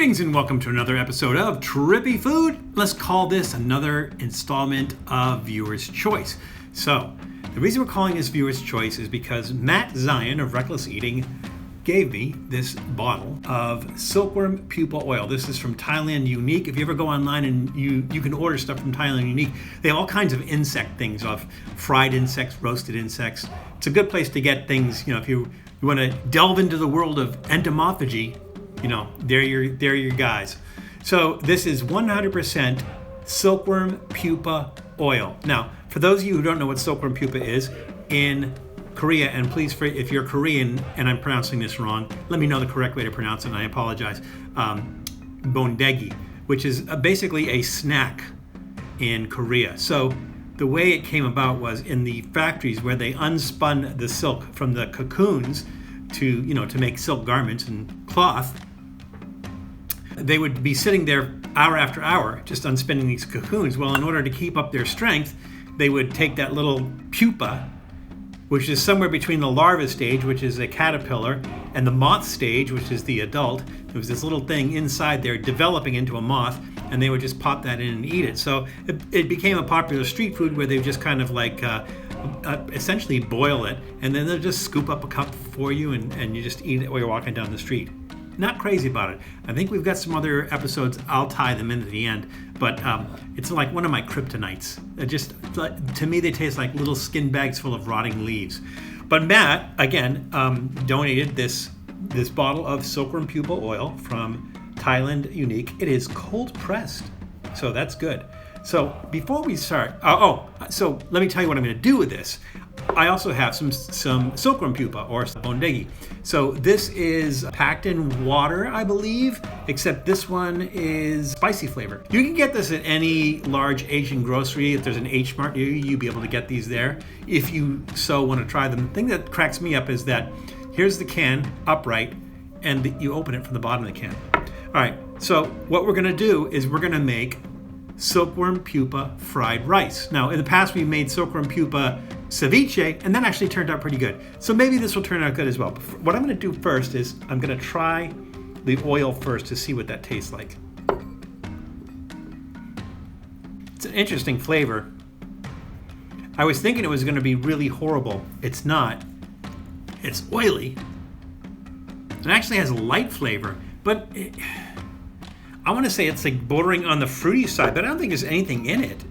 Greetings and welcome to another episode of Trippy Food. Let's call this another installment of Viewer's Choice. So, the reason we're calling this Viewer's Choice is because Matt Zion of Reckless Eating gave me this bottle of silkworm pupa oil. This is from Thailand Unique. If you ever go online and you can order stuff from Thailand Unique, they have all kinds of insect things, of fried insects, roasted insects. It's a good place to get things, if you want to delve into the world of entomophagy, they're your guys. So this is 100% silkworm pupa oil. Now, for those of you who don't know what silkworm pupa is, in Korea, and please, if you're Korean and I'm pronouncing this wrong, let me know the correct way to pronounce it, and I apologize. Bondegi, which is basically a snack in Korea. So the way it came about was in the factories where they unspun the silk from the cocoons to make silk garments and cloth. They would be sitting there hour after hour just unspinning these cocoons. Well, in order to keep up their strength, they would take that little pupa, which is somewhere between the larva stage, which is a caterpillar, and the moth stage, which is the adult. There was this little thing inside there developing into a moth, and they would just pop that in and eat it. So it became a popular street food where they would just kind of essentially boil it, and then they'll just scoop up a cup for you, and you just eat it while you're walking down the street. Not crazy about it. I think we've got some other episodes. I'll tie them into the end, but it's like one of my kryptonites. To me, they taste like little skin bags full of rotting leaves. But Matt, again, donated this bottle of silkworm pupa oil from Thailand Unique. It is cold pressed, so that's good. So before we start, so let me tell you what I'm going to do with this. I also have some silkworm pupa, or bondegi. So this is packed in water, I believe, except this one is spicy flavor. You can get this at any large Asian grocery. If there's an H Mart near you, you'll be able to get these there if you so want to try them. The thing that cracks me up is that here's the can upright, and you open it from the bottom of the can. All right, so what we're going to do is we're going to make silkworm pupa fried rice. Now, in the past, we made silkworm pupa ceviche, and that actually turned out pretty good. So maybe this will turn out good as well. But what I'm going to do first is I'm going to try the oil first to see what that tastes like. It's an interesting flavor. I was thinking it was going to be really horrible. It's not. It's oily. It actually has a light flavor, but I want to say it's like bordering on the fruity side, but I don't think there's anything in it.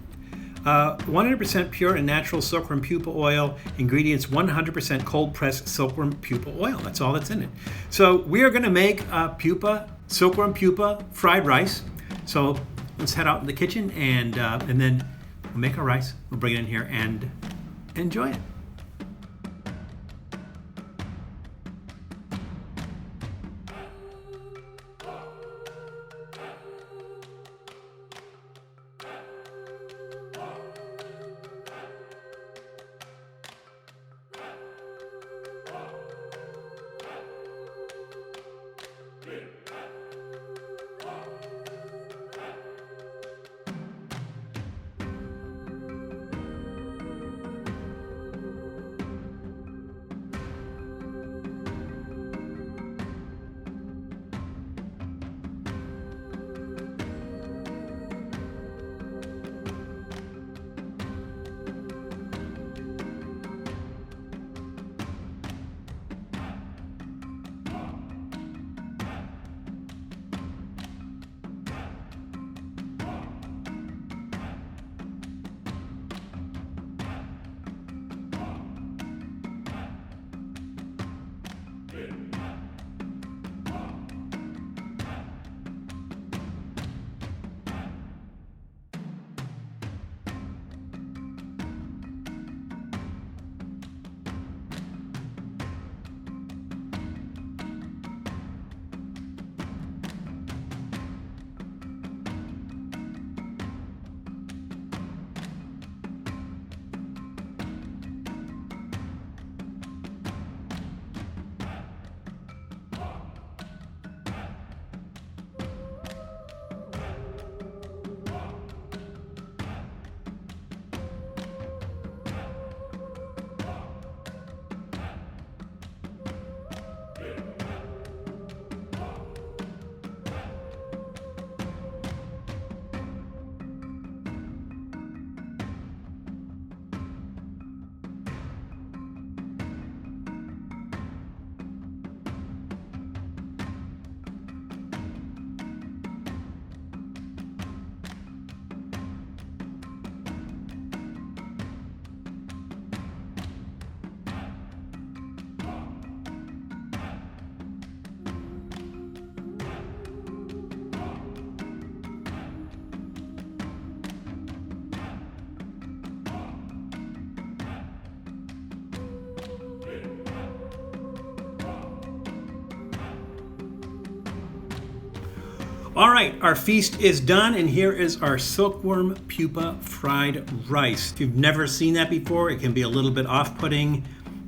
100% pure and natural silkworm pupa oil. Ingredients: 100% cold pressed silkworm pupa oil. That's all that's in it. So we are going to make silkworm pupa fried rice. So let's head out in the kitchen and then we'll make our rice. We'll bring it in here and enjoy it. All right, our feast is done, and here is our silkworm pupa fried rice. If you've never seen that before, it can be a little bit off-putting.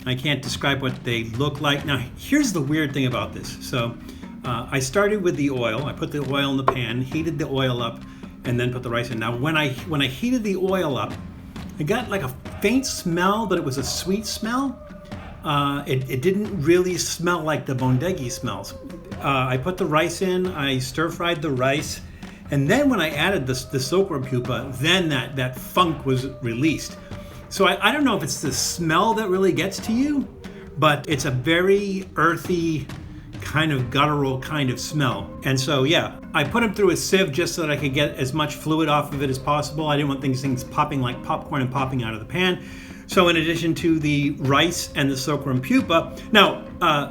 I can't describe what they look like. Now, here's the weird thing about this. So I started with the oil. I put the oil in the pan, heated the oil up, and then put the rice in. Now, when I heated the oil up, I got like a faint smell, but it was a sweet smell. It didn't really smell like the bondegi smells. I put the rice in, I stir-fried the rice, and then when I added the silkworm pupa, then that funk was released. So I don't know if it's the smell that really gets to you, but it's a very earthy, kind of guttural kind of smell. And so yeah, I put them through a sieve just so that I could get as much fluid off of it as possible. I didn't want these things popping like popcorn and popping out of the pan. So in addition to the rice and the silkworm pupa, now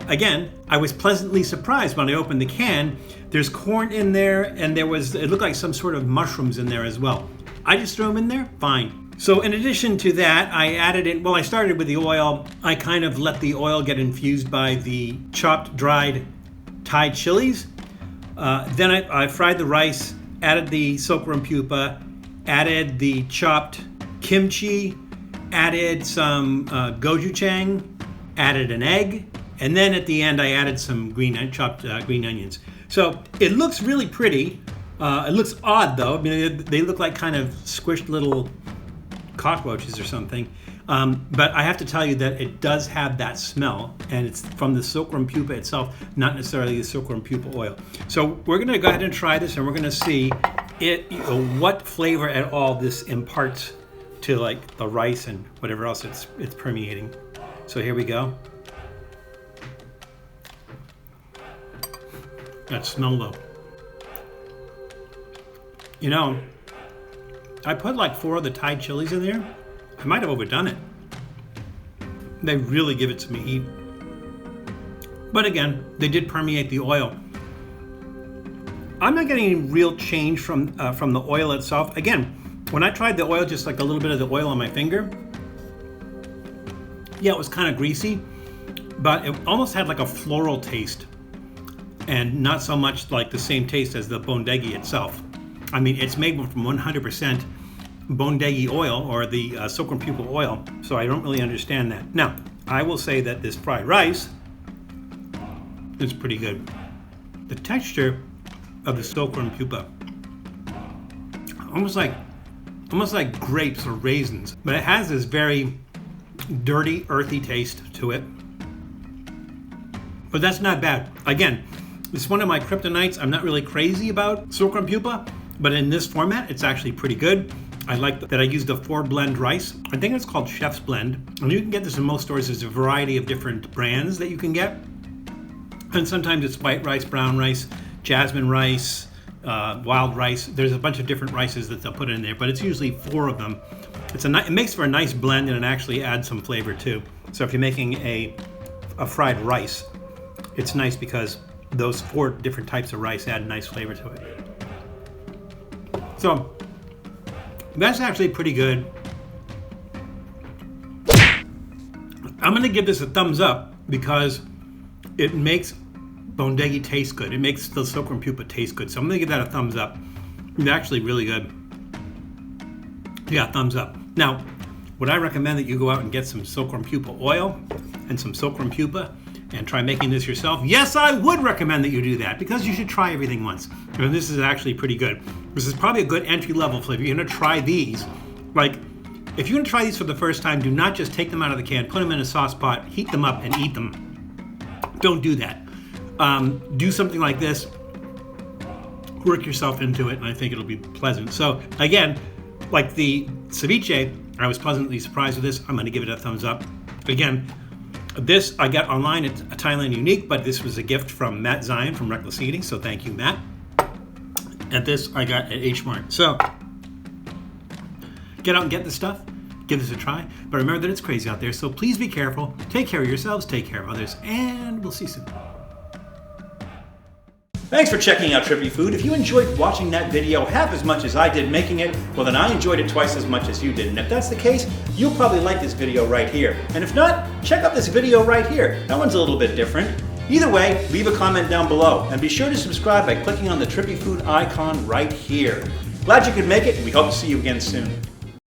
again, I was pleasantly surprised when I opened the can. There's corn in there, and it looked like some sort of mushrooms in there as well. I just threw them in there, fine. So in addition to that, I added in, well, I started with the oil. I kind of let the oil get infused by the chopped, dried Thai chilies. Then I fried the rice, added the silkworm pupa, added the chopped kimchi, added some gochujang, added an egg, and then at the end I added some chopped green onions. So it looks really pretty. It looks odd though. I mean, they look like kind of squished little cockroaches or something. But I have to tell you that it does have that smell, and it's from the silkworm pupa itself, not necessarily the silkworm pupa oil. So we're going to go ahead and try this, and we're going to see what flavor at all this imparts to like the rice and whatever else it's permeating. So here we go. That smell though. You know, I put like 4 of the Thai chilies in there. I might have overdone it. They really give it some heat. But again, they did permeate the oil. I'm not getting any real change from the oil itself. Again, when I tried the oil, just like a little bit of the oil on my finger, yeah, it was kind of greasy, but it almost had like a floral taste and not so much like the same taste as the bondegi itself. I mean, it's made from 100% bondegi oil, or the silkworm pupa oil, so I don't really understand that. Now, I will say that this fried rice is pretty good. The texture of the silkworm pupa, almost like grapes or raisins, but it has this very dirty, earthy taste to it. But that's not bad. Again, it's one of my kryptonites. I'm not really crazy about silkworm pupa, but in this format, it's actually pretty good. I like that I used a 4-blend rice. I think it's called Chef's Blend. And you can get this in most stores. There's a variety of different brands that you can get. And sometimes it's white rice, brown rice, jasmine rice, wild rice. There's a bunch of different rices that they'll put in there, but it's usually 4 of them. It makes for a nice blend, and it actually adds some flavor too. So if you're making a fried rice, it's nice because those 4 different types of rice add a nice flavor to it. So that's actually pretty good. I'm going to give this a thumbs up because it makes bondegi taste good. It makes the silkworm pupa taste good. So I'm going to give that a thumbs up. It's actually really good. Yeah, thumbs up. Now, would I recommend that you go out and get some silkworm pupa oil and some silkworm pupa and try making this yourself? Yes, I would recommend that you do that, because you should try everything once. And this is actually pretty good. This is probably a good entry-level flavor. You're going to try these. Like, if you're going to try these for the first time, do not just take them out of the can, put them in a sauce pot, heat them up, and eat them. Don't do that. Do something like this. Work yourself into it, and I think it'll be pleasant. So, again, like the ceviche, I was pleasantly surprised with this. I'm going to give it a thumbs up. Again, this I got online at Thailand Unique, but this was a gift from Matt Zion from Reckless Eating, so thank you, Matt. And this I got at H Mart. So get out and get this stuff. Give this a try. But remember that it's crazy out there, so please be careful. Take care of yourselves, take care of others, and we'll see you soon. Thanks for checking out Trippy Food. If you enjoyed watching that video half as much as I did making it, well then I enjoyed it twice as much as you did. And if that's the case, you'll probably like this video right here. And if not, check out this video right here. That one's a little bit different. Either way, leave a comment down below and be sure to subscribe by clicking on the Trippy Food icon right here. Glad you could make it, and we hope to see you again soon.